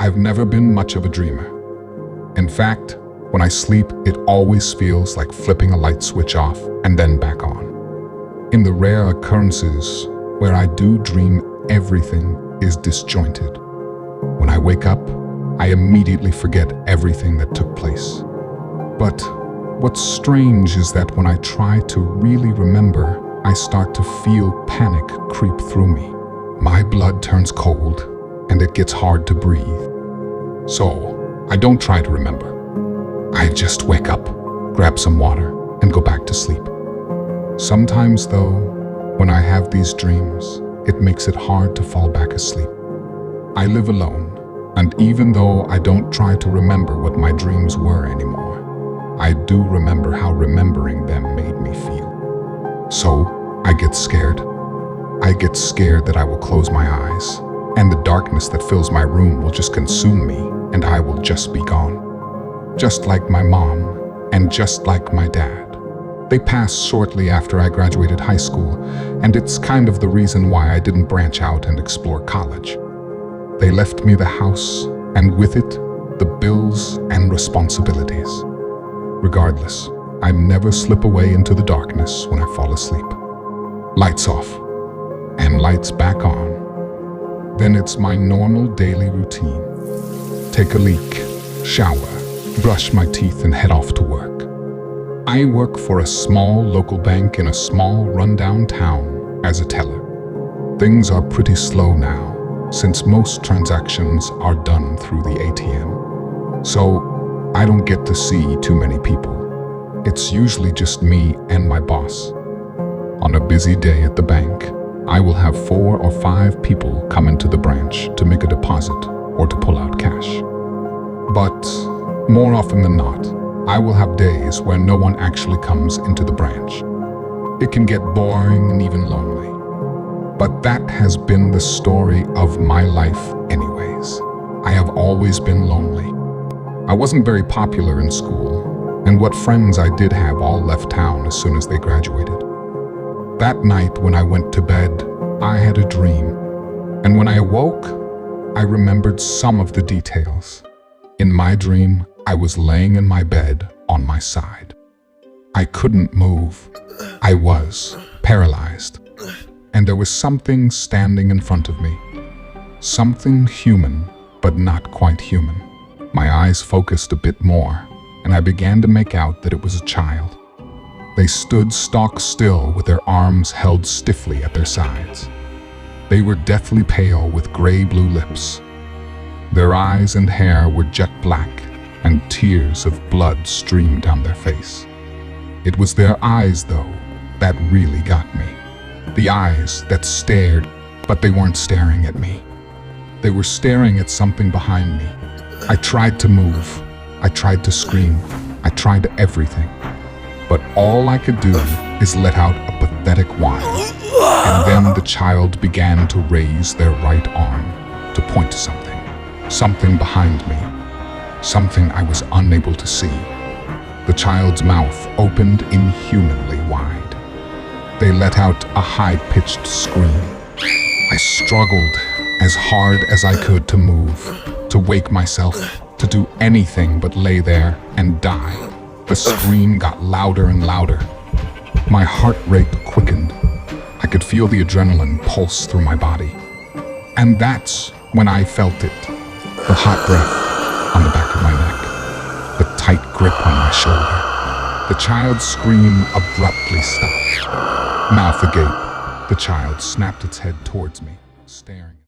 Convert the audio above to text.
I've never been much of a dreamer. In fact, when I sleep, it always feels like flipping a light switch off and then back on. In the rare occurrences where I do dream, everything is disjointed. When I wake up, I immediately forget everything that took place. But what's strange is that when I try to really remember, I start to feel panic creep through me. My blood turns cold and it gets hard to breathe. So I don't try to remember. I just wake up, grab some water, and go back to sleep. Sometimes though, when I have these dreams, it makes it hard to fall back asleep. I live alone, and even though I don't try to remember what my dreams were anymore, I do remember how remembering them made me feel. So I get scared. I get scared that I will close my eyes, and the darkness that fills my room will just consume me, and I will just be gone. Just like my mom, and just like my dad. They passed shortly after I graduated high school, and it's kind of the reason why I didn't branch out and explore college. They left me the house, and with it, the bills and responsibilities. Regardless, I never slip away into the darkness when I fall asleep. Lights off, and lights back on. Then it's my normal daily routine. Take a leak, shower, brush my teeth, and head off to work. I work for a small local bank in a small rundown town as a teller. Things are pretty slow now, since most transactions are done through the ATM. So I don't get to see too many people. It's usually just me and my boss. On a busy day at the bank, I will have 4 or 5 people come into the branch to make a deposit or to pull out cash. But more often than not, I will have days where no one actually comes into the branch. It can get boring and even lonely. But that has been the story of my life anyways. I have always been lonely. I wasn't very popular in school, and what friends I did have all left town as soon as they graduated. That night when I went to bed, I had a dream, and when I awoke, I remembered some of the details. In my dream, I was laying in my bed on my side. I couldn't move. I was paralyzed. And there was something standing in front of me. Something human, but not quite human. My eyes focused a bit more, and I began to make out that it was a child. They stood stock still with their arms held stiffly at their sides. They were deathly pale with gray-blue lips. Their eyes and hair were jet black, and tears of blood streamed down their face. It was their eyes, though, that really got me. The eyes that stared, but they weren't staring at me. They were staring at something behind me. I tried to move. I tried to scream. I tried everything. But all I could do is let out a pathetic whine. And then the child began to raise their right arm to point to something. Something behind me. Something I was unable to see. The child's mouth opened inhumanly wide. They let out a high-pitched scream. I struggled as hard as I could to move, to wake myself, to do anything but lay there and die. The scream got louder and louder. My heart rate quickened. I could feel the adrenaline pulse through my body. And that's when I felt it. The hot breath on the back of my neck. The tight grip on my shoulder. The child's scream abruptly stopped. Mouth agape, the child snapped its head towards me, staring.